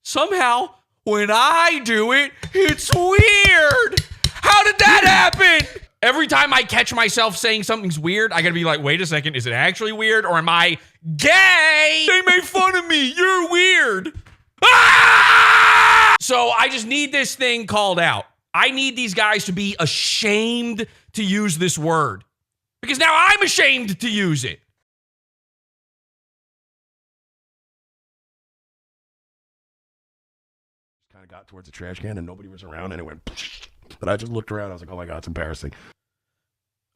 somehow when I do it, it's weird. How did that happen? Every time I catch myself saying something's weird, I gotta be like, wait a second, is it actually weird or am I gay? They made fun of me. You're weird. Ah! So I just need this thing called out. I need these guys to be ashamed to use this word because now I'm ashamed to use it. Kind of got towards the trash can and nobody was around and it went, but I just looked around. I was like, oh my God, it's embarrassing.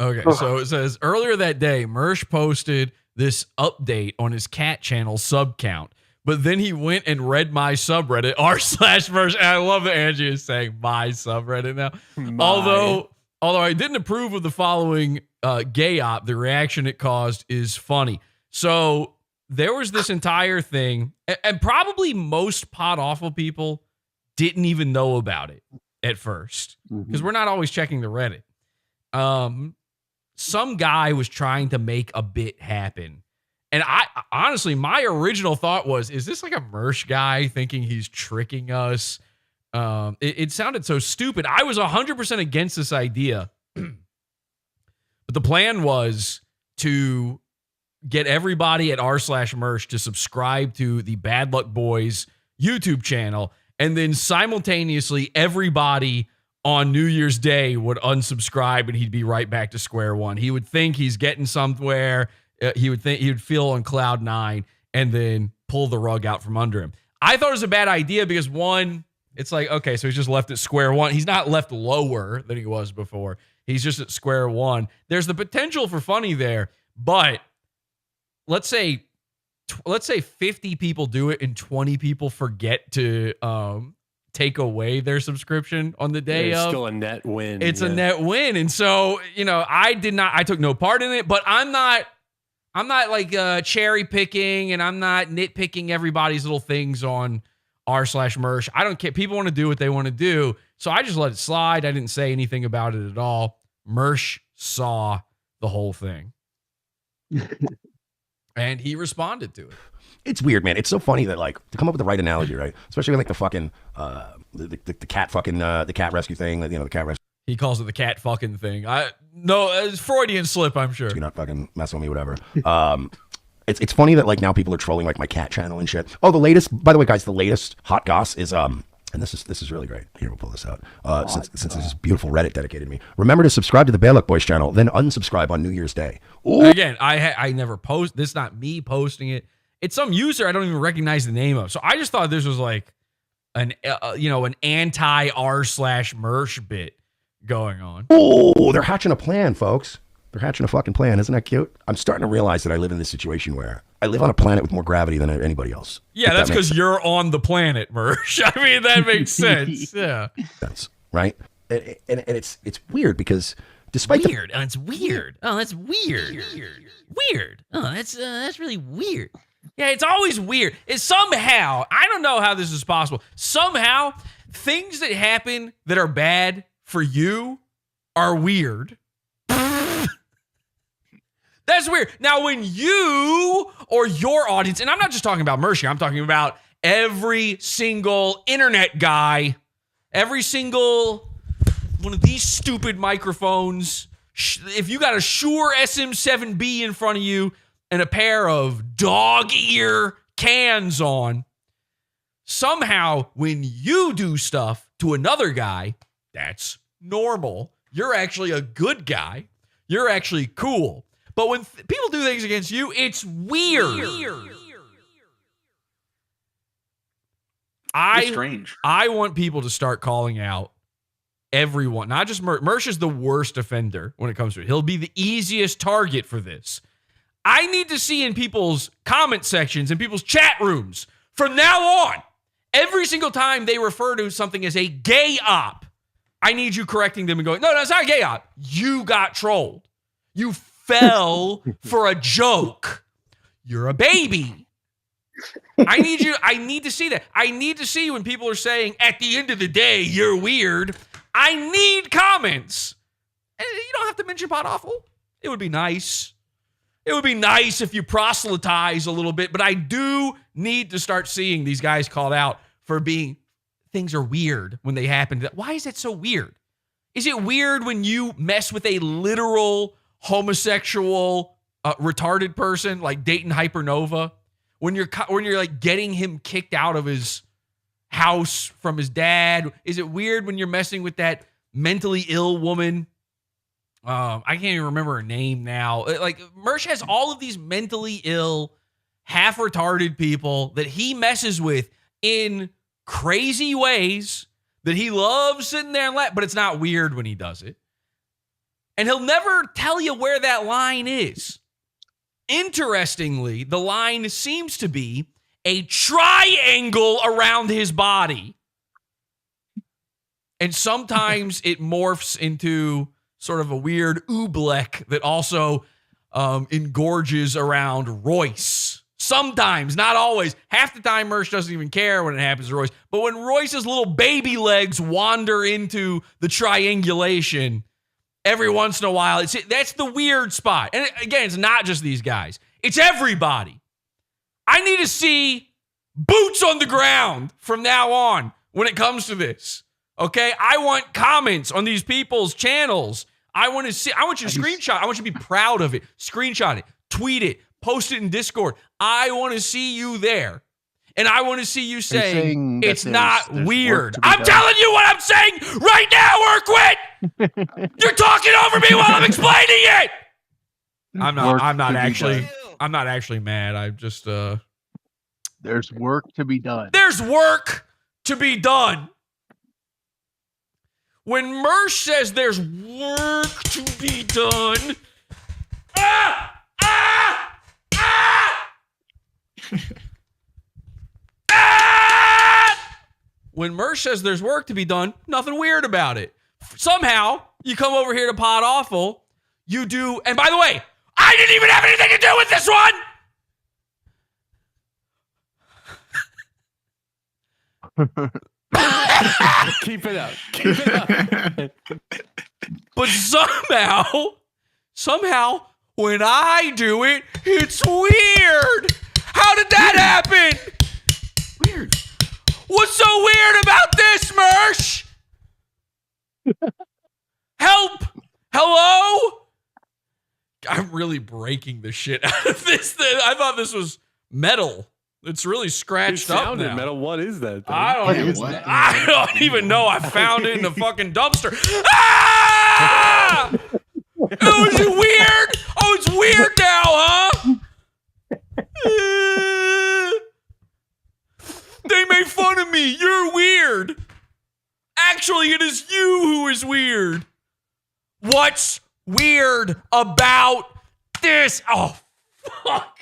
Okay, so it says earlier that day, Mersh posted this update on his cat channel sub count, but then he went and read my subreddit r/Mersh. And I love that Angie is saying my subreddit now. Although I didn't approve of the following gay op, the reaction it caused is funny. So there was this entire thing, and probably most Podawful people didn't even know about it at first because we're not always checking the Reddit. Some guy was trying to make a bit happen. And I honestly, my original thought was, is this like a Mersh guy thinking he's tricking us? It sounded so stupid. I was 100% against this idea. But the plan was to get everybody at r/Mersh to subscribe to the Bad Luck Boys YouTube channel. And then simultaneously, everybody on New Year's Day would unsubscribe and he'd be right back to square one. He would think he's getting somewhere. He would feel on cloud nine and then pull the rug out from under him. I thought it was a bad idea because one, it's like, okay, so he's just left at square one. He's not left lower than he was before. He's just at square one. There's the potential for funny there, but let's say 50 people do it and 20 people forget to take away their subscription on the day of. Still a net win. It's a net win. And so, I took no part in it, but I'm not like cherry picking and I'm not nitpicking everybody's little things on r/Mersh. I don't care. People want to do what they want to do. So I just let it slide. I didn't say anything about it at all. Mersh saw the whole thing. And he responded to it. It's weird, man. It's so funny that, like, to come up with the right analogy, right? Especially with, like, the fucking, the cat fucking, the cat rescue thing, the cat rescue. He calls it the cat fucking thing. It's Freudian slip, I'm sure. You're not fucking messing with me, whatever. It's funny that, like, now people are trolling, like, my cat channel and shit. Oh, by the way, guys, the latest hot goss is, and this is really great. Here, we'll pull this out. Since this is beautiful Reddit dedicated to me. Remember to subscribe to the Bad Luck Boys channel, then unsubscribe on New Year's Day. Ooh. Again, I never post. This is not me posting it. It's some user I don't even recognize the name of. So I just thought this was like an anti r/Mersh bit going on. Oh, they're hatching a plan, folks. They're hatching a fucking plan. Isn't that cute? I'm starting to realize that I live in this situation where I live on a planet with more gravity than anybody else. Yeah, that's because you're on the planet, Mersh. I mean, that makes sense. Yeah. That's right. And it's weird because despite weird. It's weird. Oh, that's weird. Weird. Oh, that's really weird. Yeah, it's always weird. It's somehow, I don't know how this is possible. Somehow, things that happen that are bad for you are weird. That's weird. Now, when you or your audience, and I'm not just talking about Mersh, I'm talking about every single internet guy, every single one of these stupid microphones, if you got a Shure SM7B in front of you and a pair of dog ear cans on, somehow when you do stuff to another guy, that's normal. You're actually a good guy. You're actually cool. But when people do things against you, it's weird. It's strange. I want people to start calling out everyone, not just Mersh. Mersh is the worst offender when it comes to it. He'll be the easiest target for this. I need to see in people's comment sections and people's chat rooms from now on, every single time they refer to something as a gay op, I need you correcting them and going, no, it's not a gay op. You got trolled. You fell for a joke. You're a baby. I need to see that. I need to see when people are saying, at the end of the day, you're weird. I need comments. And you don't have to mention Podawful. It would be nice. It would be nice if you proselytize a little bit, but I do need to start seeing these guys called out for being things are weird when they happen. Why is that so weird? Is it weird when you mess with a literal homosexual retarded person like Dayton Hypernova? When you're like getting him kicked out of his house from his dad? Is it weird when you're messing with that mentally ill woman? I can't even remember her name now. Like Mersh has all of these mentally ill, half retarded people that he messes with in crazy ways that he loves sitting there and but it's not weird when he does it. And he'll never tell you where that line is. Interestingly, the line seems to be a triangle around his body. And sometimes it morphs into sort of a weird oobleck that also engorges around Royce. Sometimes, not always. Half the time, Mersh doesn't even care when it happens to Royce. But when Royce's little baby legs wander into the triangulation, every once in a while, that's the weird spot. And again, it's not just these guys. It's everybody. I need to see boots on the ground from now on when it comes to this. Okay? I want comments on these people's channels. I want you to screenshot. I want you to be proud of it. Screenshot it. Tweet it. Post it in Discord. I want to see you there. And I want to see you saying it's not weird. I'm telling you what I'm saying right now, Urquit! You're talking over me while I'm explaining it! I'm not actually mad. I'm just there's work to be done. There's work to be done. When Mersh says there's work to be done, when Mersh says there's work to be done, nothing weird about it. Somehow, you come over here to Podawful, you do, and by the way, I didn't even have anything to do with this one! Keep it up. Keep it up. But somehow, when I do it, it's weird. How did that happen? Weird. What's so weird about this, Mersh? Help! Hello? I'm really breaking the shit out of this thing. I thought this was metal. It's really scratched up now. Metal. What is that thing? I don't even know. I found it in the fucking dumpster. Ah! Oh, is it weird? Oh, it's weird now, huh? They made fun of me. You're weird. Actually, it is you who is weird. What's weird about this? Oh, fuck.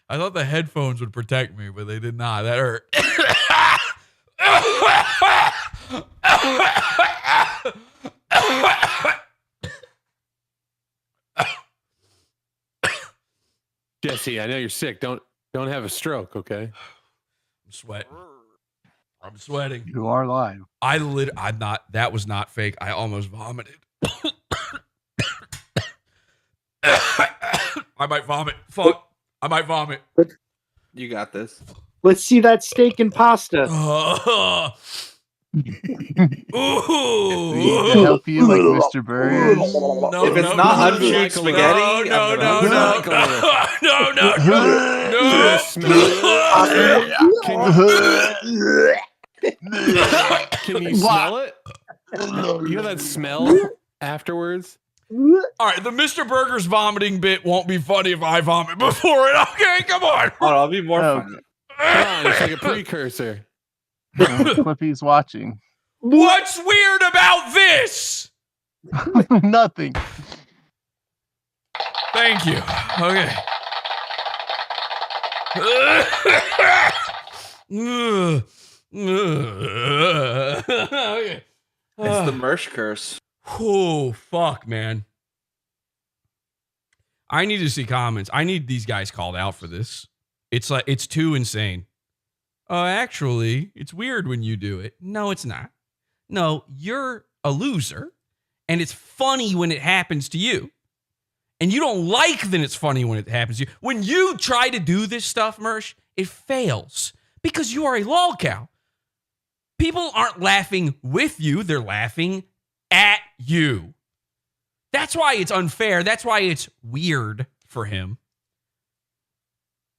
I thought the headphones would protect me, but they did not. That hurt. Jesse, I know you're sick. Don't have a stroke, okay? I'm sweating. You are live. I'm not. That was not fake. I almost vomited. I might vomit. Fuck. I might vomit. You got this. Let's see that steak and pasta. Ooh. We can help you like Mr. Burns. No, If it's not uncooked spaghetti, no. Can you smell it? You know that smell afterwards? All right, the Mr. Burger's vomiting bit won't be funny if I vomit before it. Okay, come on. Oh, I'll be more fun. Come on, it's like a precursor. Clippy's watching. What's weird about this? Nothing. Thank you. Okay. Okay. It's the Mersh curse. Oh, fuck, man. I need to see comments. I need these guys called out for this. It's like, it's too insane. Actually, it's weird when you do it. No, it's not. No, you're a loser, and it's funny when it happens to you. And you don't like that it's funny when it happens to you. When you try to do this stuff, Mersh, it fails because you are a lolcow. People aren't laughing with you, they're laughing at you. That's why it's unfair. That's why it's weird for him.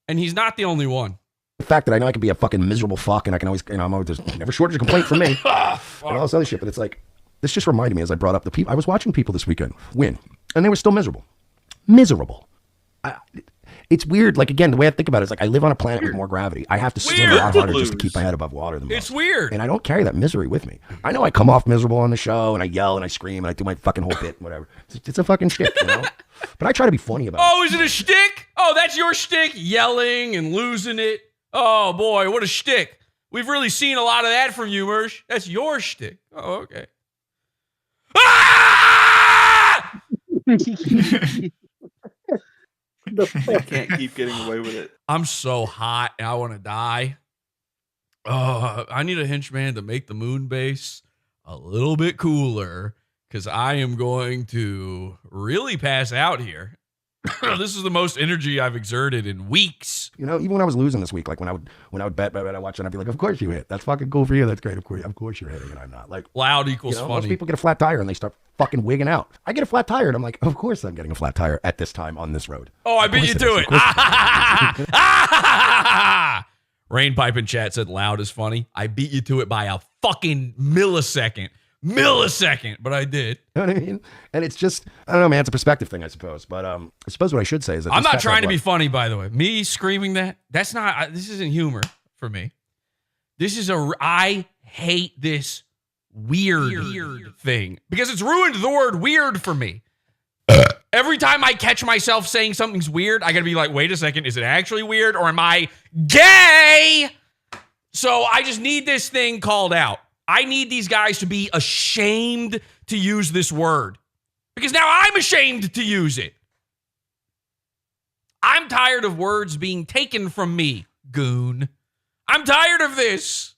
And he's not the only one. The fact that I know I can be a fucking miserable fuck and I can always, I'm always, there's never shortage of complaint from me. And all this other shit. But it's like, this just reminded me as I brought up the people. I was watching people this weekend win and they were still miserable. Miserable. It's weird. Like, again, the way I think about it is like I live on a planet with more gravity. I have to swim a lot harder just to keep my head above water than most. It's weird. And I don't carry that misery with me. I know I come off miserable on the show and I yell and I scream and I do my fucking whole bit and whatever. It's a fucking shtick, you know? But I try to be funny about it. Oh, is it a shtick? Oh, that's your shtick? Yelling and losing it. Oh, boy, what a shtick. We've really seen a lot of that from you, Mersh. That's your shtick. Oh, okay. Ah! I can't keep getting away with it. I'm so hot and I want to die. I need a henchman to make the moon base a little bit cooler because I am going to really pass out here. This is the most energy I've exerted in weeks. You know, even when I was losing this week, like when I would bet, I watch it and I'd be like, of course you hit. That's fucking cool for you. That's great. Of course you're hitting and I'm not. Like, loud equals funny. Most people get a flat tire and they start fucking wigging out. I get a flat tire and I'm like, of course I'm getting a flat tire at this time on this road. Oh, I beat you to it. Rainpipe in chat said loud is funny. I beat you to it by a fucking millisecond, but I did. You know what I mean? And it's just, I don't know, man, it's a perspective thing, I suppose. But I suppose what I should say is that I'm not trying to be funny, by the way. Me screaming that's not, this isn't humor for me. This is I hate this weird thing because it's ruined the word weird for me. Every time I catch myself saying something's weird, I gotta be like, wait a second, is it actually weird or am I gay? So I just need this thing called out. I need these guys to be ashamed to use this word because now I'm ashamed to use it. I'm tired of words being taken from me, goon. I'm tired of this.